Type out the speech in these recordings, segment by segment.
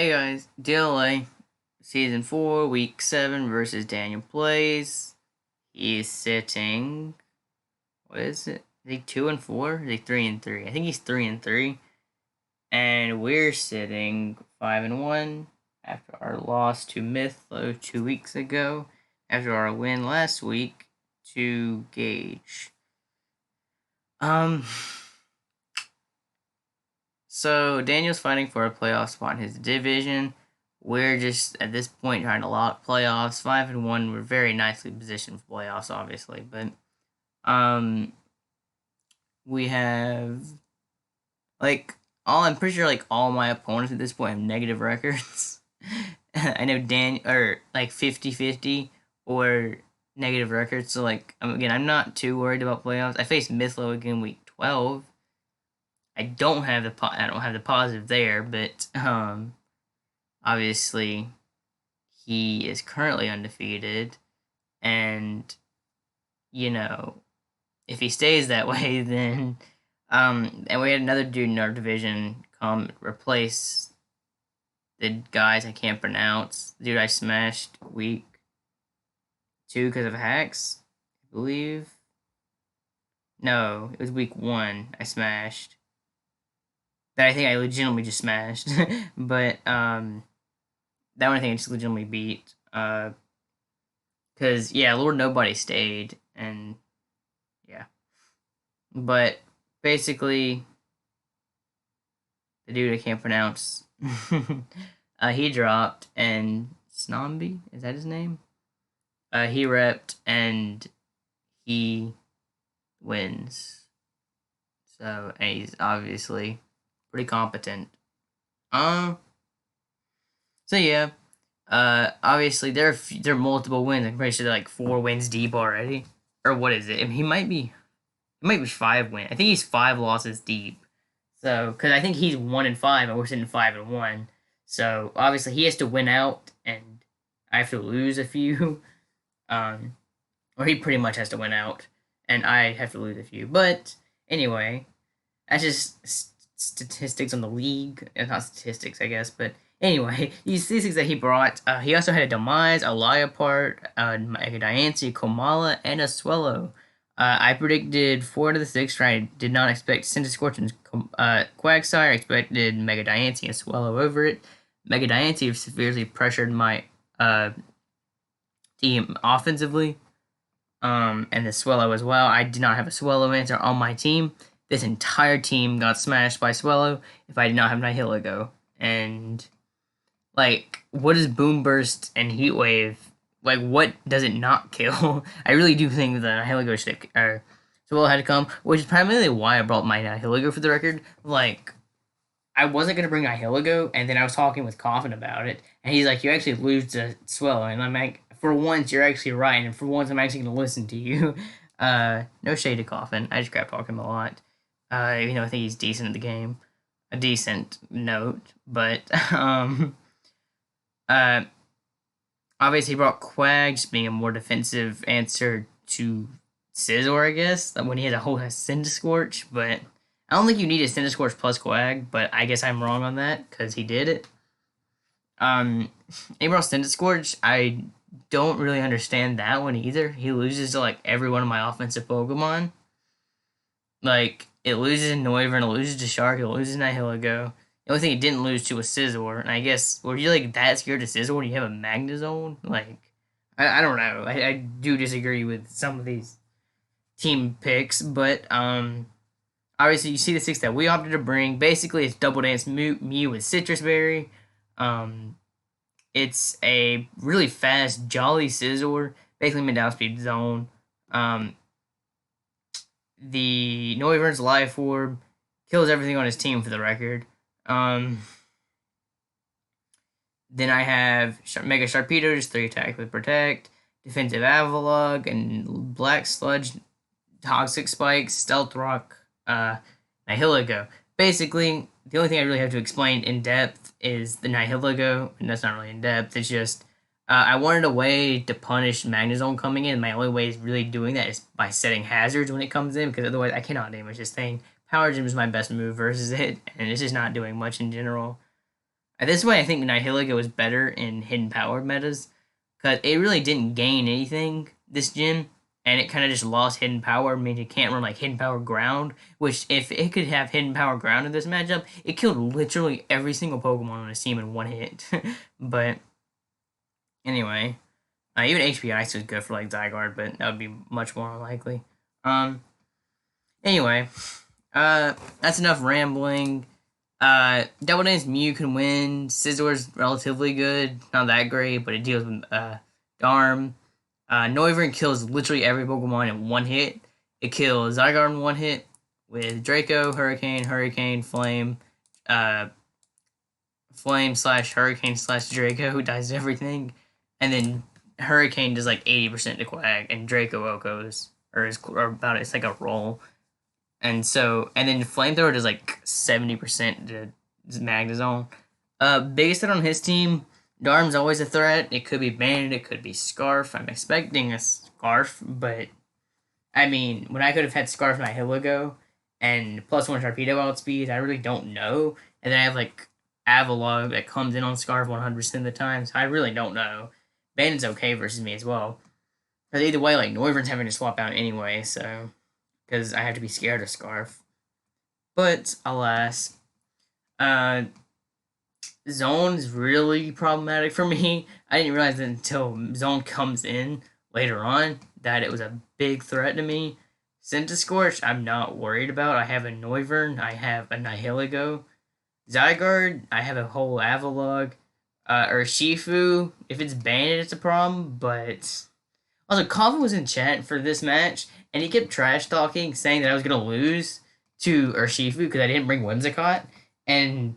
Hey guys, DLLA, Season 4, Week 7 versus Daniel Plays. He's sitting, what is it? Is he 2 and 4? Is he 3 and 3? I think he's 3 and 3. And we're sitting 5 and 1 after our loss to Mythlo 2 weeks ago, after our win last week to Gage. So Daniel's fighting for a playoff spot in his division. We're just at this point trying to lock playoffs. 5 and 1. We're very nicely positioned for playoffs, obviously, but we have I'm pretty sure all my opponents at this point have negative records. I know Daniel or 50-50 or negative records. So I'm not too worried about playoffs. I faced Mythlo again week 12. I don't have the positive there, but obviously he is currently undefeated, and if he stays that way, then and we had another dude in our division come replace the guys I can't pronounce. The dude I smashed week 2 because of hacks, I believe. No, it was week 1 I smashed. That I think I legitimately just smashed. But that one I think I just legitimately beat. Because, yeah, Lord Nobody stayed, and yeah. But basically, the dude I can't pronounce, he dropped, and Snomby, is that his name? He repped, and he wins. So, and he's obviously pretty competent. So yeah, obviously there are multiple wins. I'm pretty sure they're 4 wins deep already, or what is it? I mean, he might be 5 wins. I think he's 5 losses deep. So, because I think he's 1 and 5, and we're sitting 5 and 1. So obviously he has to win out, and I have to lose a few. Or he pretty much has to win out, and I have to lose a few. But anyway, that's just statistics on the league. Not statistics, I guess, but anyway, these statistics that he brought, he also had a Demise, a Liapart, a Diancie, Komala, and a Swellow. I predicted 4 out of the 6. I did not expect Scorch and Quagsire. I expected Mega Diancie and Swellow over it. Mega Diancie severely pressured my team offensively, and the Swellow as well. I did not have a Swellow answer on my team. This entire team got smashed by Swellow if I did not have Nihilego. And, what is Boom Burst and Heat Wave? What does it not kill? I really do think the Nihilego should have, Swellow had to come, which is primarily why I brought my Nihilego for the record. I wasn't going to bring Nihilego, and then I was talking with Coffin about it, and he's like, you actually lose to Swellow, and I'm like, for once, you're actually right, and for once, I'm actually going to listen to you. No shade to Coffin. I just crap talk him a lot. Even though I think he's decent at the game. A decent note. But, obviously he brought Quag being a more defensive answer to Scizor, I guess, when he had a whole Scorch, but I don't think you need a Scorch plus Quag, but I guess I'm wrong on that, because he did it. He brought Scorch, I don't really understand that one either. He loses to, every one of my offensive Pokemon. It loses to Noivern, it loses to Shark, it loses to Nihilego. The only thing it didn't lose to was Scizor, and I guess, were you, that scared of Scizor when you have a Magnezone? I don't know. I do disagree with some of these team picks, but, obviously you see the 6 that we opted to bring. Basically, it's Double Dance Mew with Citrus Berry. It's a really fast, jolly Scizor, basically mid-outspeed zone. The Noivern's Life Orb kills everything on his team, for the record. Then I have Mega Sharpedo, just 3 attack with Protect, Defensive Avalugg, and Black Sludge, Toxic Spikes, Stealth Rock, Nihilego. Basically, the only thing I really have to explain in depth is the Nihilego, and that's not really in depth. It's just I wanted a way to punish Magnezone coming in. My only way is really doing that is by setting hazards when it comes in, because otherwise I cannot damage this thing. Power Gym is my best move versus it, and it's just not doing much in general. At this point, I think Nihiliga was better in hidden power metas because it really didn't gain anything this gym, and it kind of just lost hidden power, meaning it can't run like hidden power ground. Which, if it could have hidden power ground in this matchup, it killed literally every single Pokemon on its team in one hit. But anyway, even HP Ice was good for like Zygarde, but that would be much more unlikely. Anyway, that's enough rambling. Double Dance Mew can win. Scizor's relatively good, not that great, but it deals with Darm. Noivern kills literally every Pokemon in one hit. It kills Zygarde in one hit with Draco, Hurricane, Flame, Flame slash Hurricane slash Draco, who dies everything, and then Hurricane does like 80% to Quag, and Draco Okos, or about it's like a roll. And then Flamethrower does like 70% to Magnezone. Biggest threat on his team, Darm's always a threat. It could be Bandit, it could be Scarf. I'm expecting a Scarf, but I mean, when I could have had Scarf Nihilego and +1 Torpedo outspeed, I really don't know. And then I have like Avalog that comes in on Scarf 100% of the time, so I really don't know. Bandit's okay versus me as well. But either way, like Noivern's having to swap out anyway, so because I have to be scared of Scarf. But alas, Zone's really problematic for me. I didn't realize that until Zone comes in later on that it was a big threat to me. Centiskorch, I'm not worried about. I have a Noivern, I have a Nihilego. Zygarde, I have a whole Avalog. Urshifu, if it's Bandit, it's a problem, but also, Coffin was in chat for this match, and he kept trash talking, saying that I was gonna lose to Urshifu because I didn't bring Whimsicott, and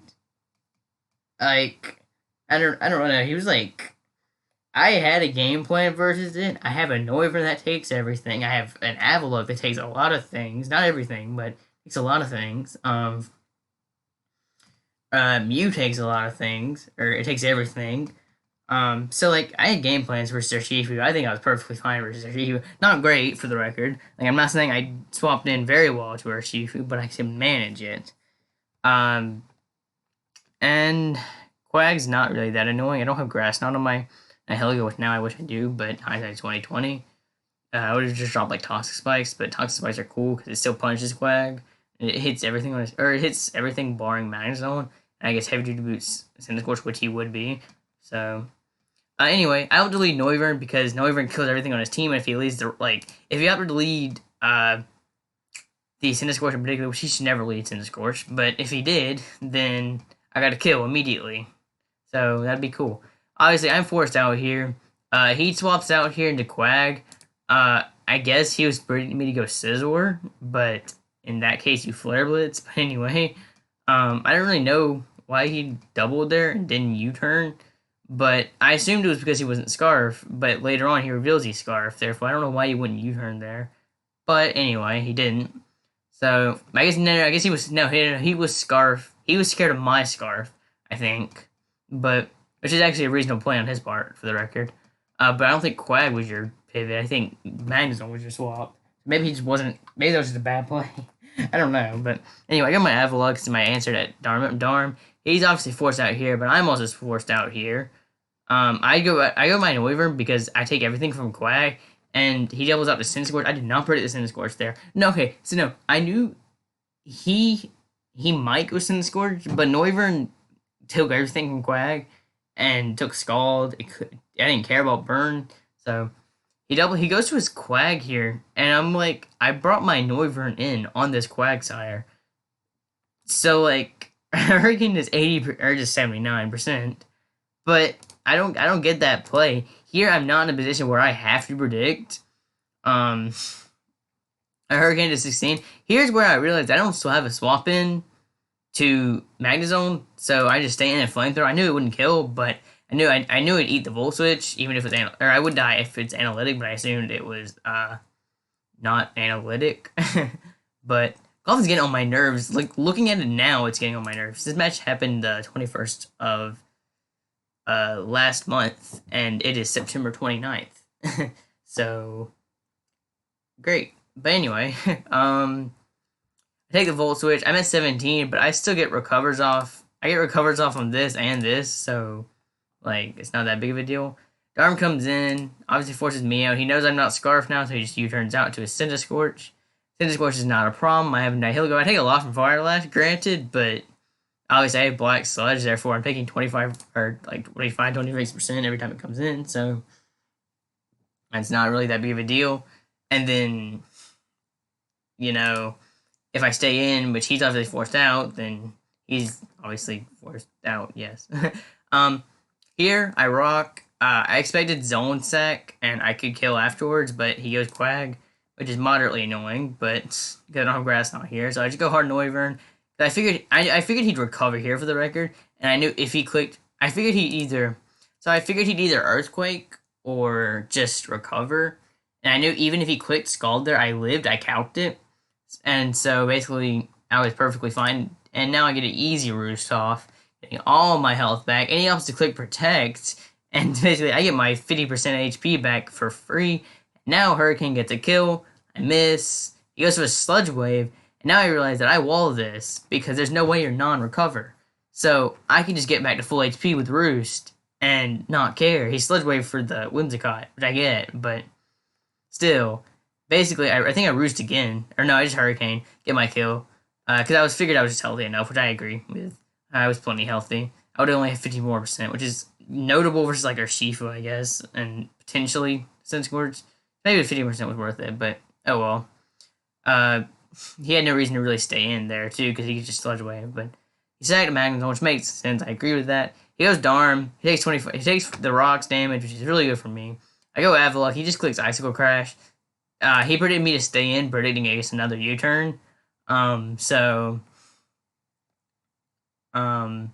like I don't know. He was like, I had a game plan versus it. I have a Noivern that takes everything. I have an Avalok that takes a lot of things, not everything, but takes a lot of things. Mew takes a lot of things, or it takes everything. So like I had game plans for Urshifu. I think I was perfectly fine versus Urshifu. Not great for the record. Like I'm not saying I swapped in very well to Urshifu, but I could manage it. And Quag's not really that annoying. I don't have Grass Knot on my Nihilego, which now I wish I do, but hindsight 2020. I would have just dropped like Toxic Spikes, but Toxic Spikes are cool because it still punishes Quag. It hits everything on his, or it hits everything barring Magnezone. And I guess Heavy Duty Boots Centiskorch, which he would be. So anyway, I would delete Noivern because Noivern kills everything on his team, and if he leads if he happened to lead the Centiskorch in particular, which he should never lead Centiskorch, but if he did, then I got to kill immediately. So that'd be cool. Obviously, I'm forced out here. He swaps out here into Quag. I guess he was bringing me to go Scizor, but in that case, you Flare Blitz. But anyway, I don't really know why he doubled there and didn't U-turn. But I assumed it was because he wasn't Scarf, but later on he reveals he's Scarf, therefore I don't know why he wouldn't U-turn there. But anyway, he didn't. So I guess he was Scarf. He was scared of my Scarf, I think. But which is actually a reasonable play on his part, for the record. But I don't think Quag was your pivot. I think Magnezone was your swap. Maybe he just wasn't. Maybe that was just a bad play. I don't know. But anyway, I got my Avalok to my answer to Darm. He's obviously forced out here, but I'm also forced out here. I go my Noivern because I take everything from Quag, and he doubles out to Centiskorch. I did not predict the Centiskorch there. No, okay, so no, I knew he might go Centiskorch, but Noivern took everything from Quag and took Scald. I didn't care about Burn, so he goes to his Quag here, and I'm like, I brought my Noivern in on this Quagsire, so like Hurricane is 80 or just 79%, but I don't get that play. Here I'm not in a position where I have to predict a Hurricane to 16. Here's where I realized I don't still have a swap in to Magnezone, so I just stay in a Flamethrower. I knew it wouldn't kill, but I knew it'd eat the Volt Switch, even if it's or I would die if it's analytic, but I assumed it was not analytic. But golf is getting on my nerves. Like looking at it now, it's getting on my nerves. This match happened the 21st of last month, and it is September 29th. So great. But anyway, I take the Volt Switch. I'm at 17, but I still get recovers off. I get recovers off on this and this, so, like, it's not that big of a deal. Darm comes in, obviously forces me out. He knows I'm not Scarf now, so he just U-turns out to a Cinder-Scorch. Cinder-Scorch is not a problem. I have Nihilego. I take a lot from Fire Lash, granted, but obviously I have Black Sludge, therefore I'm taking 25, or like 25, 26% every time it comes in, so it's not really that big of a deal. And then, you know, if I stay in, which he's obviously forced out, then he's obviously forced out, yes. Here, I rock. I expected Zone Sec, and I could kill afterwards, but he goes Quag, which is moderately annoying, but because I don't have Grass out here, so I just go hard Noivern. I figured he'd recover here for the record, and I knew if he clicked, I figured he'd either Earthquake or just recover, and I knew even if he clicked Scald there, I lived, I calced it, and so basically I was perfectly fine, and now I get an easy Roost off, getting all my health back, and he opts to click Protect, and basically I get my 50% HP back for free. Now Hurricane gets a kill, I miss, he goes for a Sludge Wave, and now I realize that I wall this, because there's no way you're non-recover. So I can just get back to full HP with Roost, and not care. He Sludge Wave for the Whimsicott, which I get, but still. Basically, I think I Roost again. Or no, I just Hurricane, get my kill. Because I figured I was just healthy enough, which I agree with. I was plenty healthy. I would only have 50 more %, which is notable versus like Urshifu, I guess, and potentially Cinder-Scorch. Maybe 50% was worth it, but oh well. He had no reason to really stay in there too, because he could just Sludge Wave. But he sacked Magnezone, which makes sense. I agree with that. He goes Darm. He takes 25. He takes the rocks damage, which is really good for me. I go Avalok. He just clicks Icicle Crash. He predicted me to stay in, predicting I guess another U-turn. So my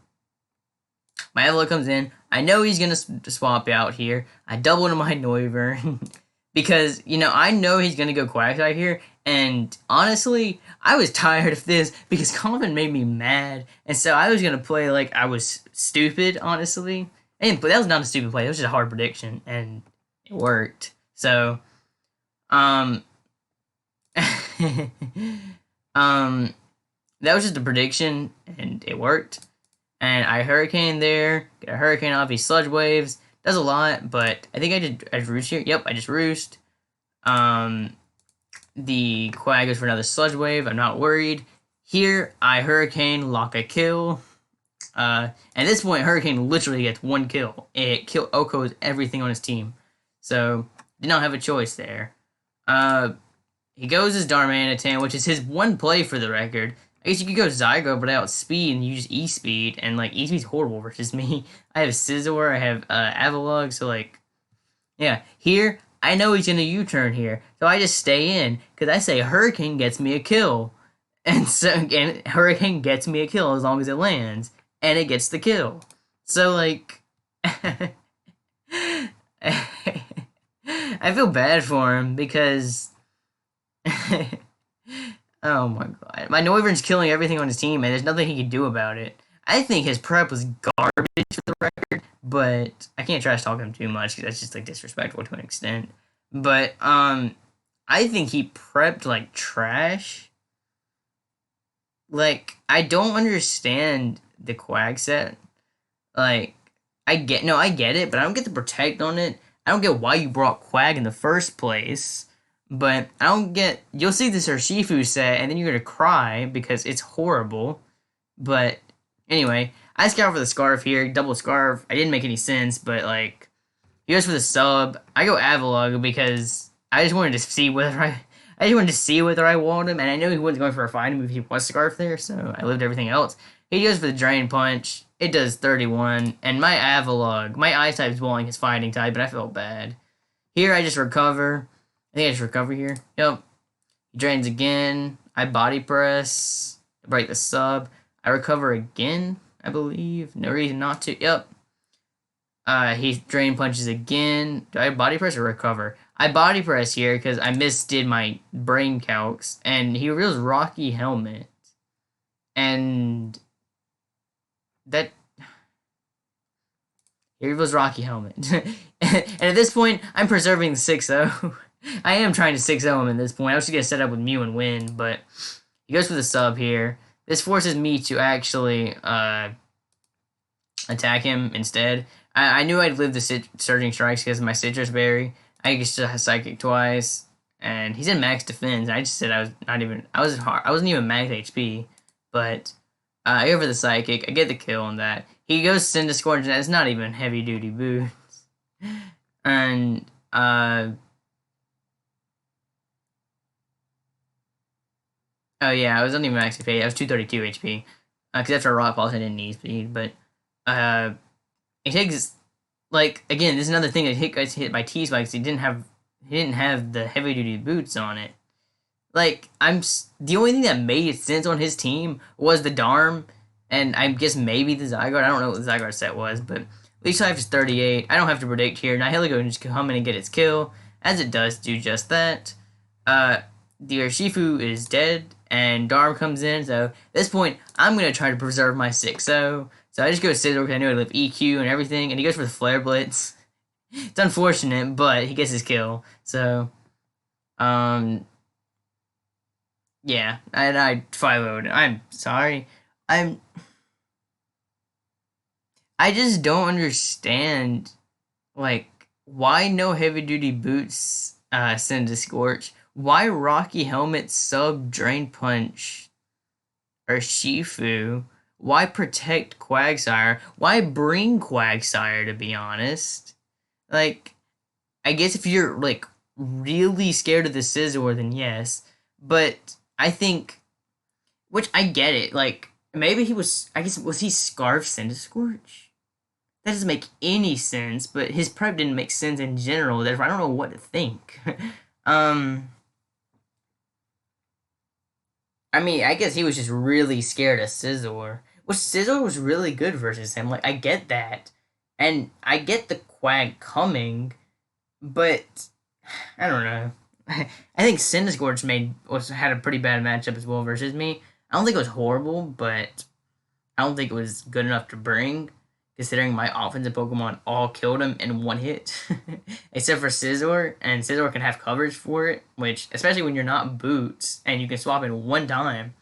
Avalok comes in. I know he's gonna swap out here. I double into my Noivern because I know he's gonna go Quagsire here. And honestly, I was tired of this because Common made me mad, and so I was gonna play like I was stupid. Honestly, but that was not a stupid play. It was just a hard prediction, and it worked. So, that was just a prediction, and it worked. And I Hurricane there, get a Hurricane off. He Sludge Waves, does a lot, but I think I just Roost here. Yep, I just Roost. The Quag goes for another Sludge Wave. I'm not worried. Here, I Hurricane, lock a kill. At this point, Hurricane literally gets one kill. It OHKOs everything on his team. So, did not have a choice there. He goes his Darmanitan, which is his one play for the record. I guess you could go Zygo, but I outspeed, and you just E-Speed, and, like, E-Speed's horrible versus me. I have Scizor, I have Avalog, so, like, yeah. Here, I know he's gonna U-turn here, so I just stay in, because I say Hurricane gets me a kill. And so, again, Hurricane gets me a kill as long as it lands, and it gets the kill. So, like, I feel bad for him, because oh my god. My Noivern's killing everything on his team, and there's nothing he can do about it. I think his prep was garbage for the record, but I can't trash talk him too much because that's just like disrespectful to an extent. But I think he prepped like trash. Like, I don't understand the Quag set. Like, I get it, but I don't get the Protect on it. I don't get why you brought Quag in the first place. But I don't get... You'll see this Urshifu set, and then you're going to cry because it's horrible. But anyway, I scout for the Scarf here. Double Scarf. I didn't make any sense, but like... He goes for the sub. I go Avalog because I just wanted to see whether I walled him. And I knew he wasn't going for a fight move if he was Scarf there, so I lived everything else. He goes for the Drain Punch. It does 31. And my Avalog... My Ice-type's walling his Fighting type, but I felt bad. Here I just recover... I think I just recover here. Yep. He drains again. I body press. I break the sub. I recover again, I believe. No reason not to. Yep. He drain punches again. Do I body press or recover? I body press here because I misdid my brain calcs. And he reveals Rocky Helmet. And that... He reveals Rocky Helmet. And at this point, I'm preserving the 6-0. I am trying to 6-0 him at this point. I was just going to set up with Mew and win, but he goes for the sub here. This forces me to actually attack him instead. I knew I'd live the Surging Strikes because of my Citrus Berry. I could still have Psychic twice, and he's in max defense. I just said I was not even. I wasn't even max HP, but I go for the Psychic. I get the kill on that. He goes Cinder and that's not even heavy duty boots. And oh yeah, I was only max HP. I was 232 HP. Because after a rock pulse, I didn't need speed, but it takes like again. This is another thing that gets hit by T spikes. He didn't have the heavy duty boots on it. Like the only thing that made sense on his team was the Darm, and I guess maybe the Zygarde. I don't know what the Zygarde set was, but Leech Life is 38. I don't have to predict here. Nihilego can just come in and get its kill, as it does do just that. The Urshifu is dead, and Darm comes in, so at this point, I'm going to try to preserve my 6-0. So I just go to Scizor because I know I live EQ and everything, and he goes for the Flare Blitz. It's unfortunate, but he gets his kill. So, yeah, and I 5-0'd. I'm sorry. I just don't understand, like, why no heavy-duty boots send to Scorch? Why Rocky Helmet sub Drain Punch or Shifu? Why protect Quagsire? Why bring Quagsire, to be honest? Like, I guess if you're, like, really scared of the Scizor, then yes. But I think, which I get it, like, maybe he was, I guess, was he Scarf Scorch? That doesn't make any sense, but his prep didn't make sense in general, therefore I don't know what to think. I mean, I guess he was just really scared of Scizor. Which Scizor was really good versus him. Like, I get that. And I get the Quag coming, but I don't know. I think Cinescorch had a pretty bad matchup as well versus me. I don't think it was horrible, but I don't think it was good enough to bring, considering my offensive Pokemon all killed him in one hit. Except for Scizor, and Scizor can have coverage for it, which, especially when you're not Boots, and you can swap in one time.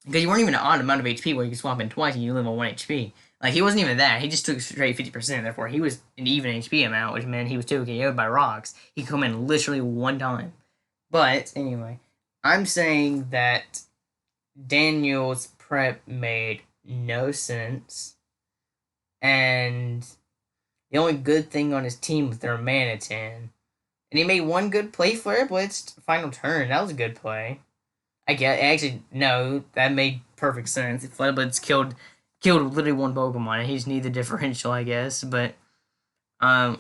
Because you weren't even an odd amount of HP where you can swap in twice and you live on 1 HP. Like, he wasn't even that. He just took straight 50%, therefore he was an even HP amount, which meant he was 2 KO'd by rocks. He could come in literally one time. But, anyway, I'm saying that Daniel's prep made no sense. And the only good thing on his team was their Manitin. And he made one good play, Flare Blitz, final turn. That was a good play. That made perfect sense. Flare Blitz killed literally one Pokemon, and he just needed the differential, I guess. But, did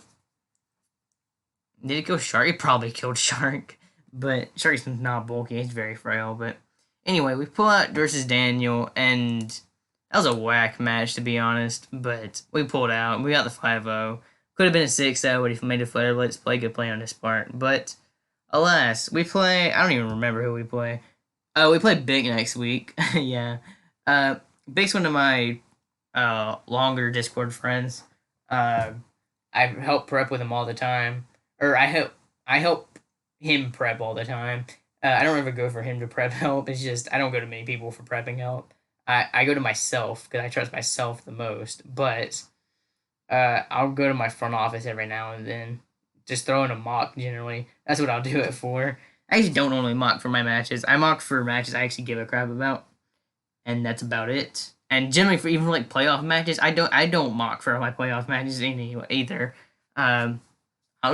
it kill Shark? It probably killed Shark. But Shark's not bulky. He's very frail. But anyway, we pull out versus Daniel, and that was a whack match, to be honest. But we pulled out. We got the 5-0. Could have been a 6-0, but he made a Flare Blitz play. Good play on his part. But, alas, we play... I don't even remember who we play. We play Big next week. Yeah. Big's one of my longer Discord friends. I help prep with him all the time. Or I help him prep all the time. I don't ever go for him to prep help. It's just, I don't go to many people for prepping help. I go to myself, because I trust myself the most. But I'll go to my front office every now and then. Just throw in a mock, generally. That's what I'll do it for. I actually don't normally mock for my matches. I mock for matches I actually give a crap about, and that's about it. And generally, for even like playoff matches, I don't mock for my playoff matches either. I'll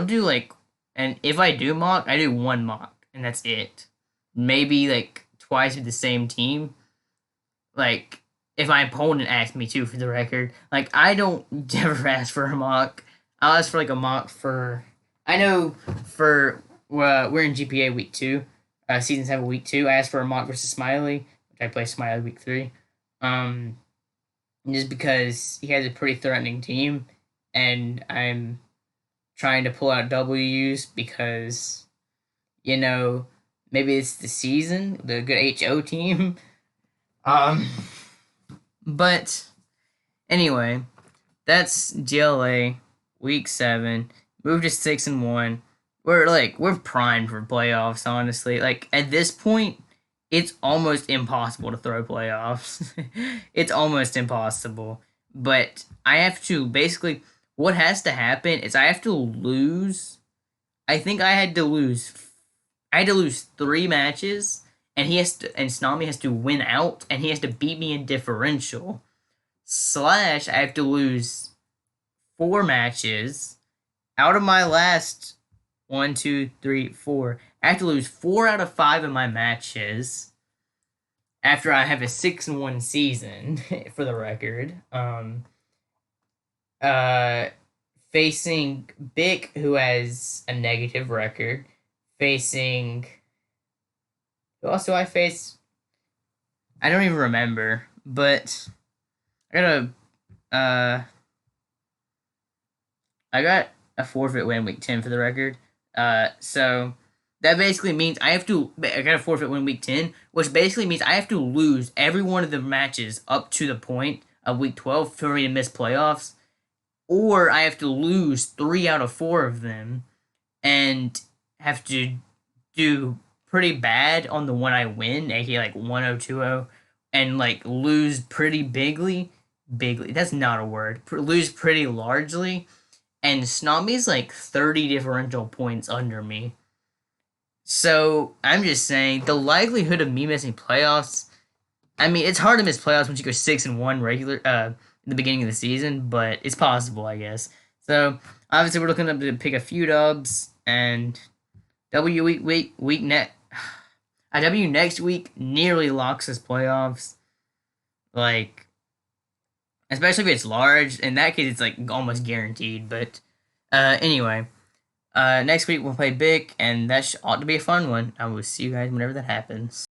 do like, and if I do mock, I do one mock, and that's it. Maybe like twice with the same team. Like if my opponent asks me to, for the record. Like I don't ever ask for a mock. I'll ask for like a mock for. I know for. We're in GPA week 2, season 7 week 2. I asked for a mock versus Smiley, which I play Smiley week 3. Just because he has a pretty threatening team, and I'm trying to pull out W's because, maybe it's the season, the good HO team. But anyway, that's DLLA week 7. Moved to 6-1. We're primed for playoffs, honestly. Like, at this point, it's almost impossible to throw playoffs. It's almost impossible. but I have to basically. What has to happen is I have to lose. I think I had to lose. I had to lose 3 matches, and he has to, and Snami has to win out, and he has to beat me in differential. Slash, I have to lose 4 matches out of my last one, two, three, four. I have to lose 4 out of 5 of my matches after I have a 6-1 season, for the record. Uh, Facing Bick, who has a negative record. Facing who else do I face? I don't even remember, but I got uh I got a forfeit win week 10 for the record. So that basically means I got a forfeit win week 10, which basically means I have to lose every one of the matches up to the point of week 12 for me to miss playoffs, or I have to lose 3 out of 4 of them and have to do pretty bad on the one I win, aka like 1-0, 2-0, and like lose pretty bigly. Bigly, that's not a word. Lose pretty largely, and Snobby's like 30 differential points under me. So I'm just saying the likelihood of me missing playoffs. I mean, it's hard to miss playoffs once you go 6-1 regular in the beginning of the season, but it's possible, I guess. So obviously we're looking to pick a few dubs, and week net. A W next week nearly locks us playoffs. Like, especially if it's large. In that case, it's like almost guaranteed. But anyway, next week we'll play Bic, and that ought to be a fun one. I will see you guys whenever that happens.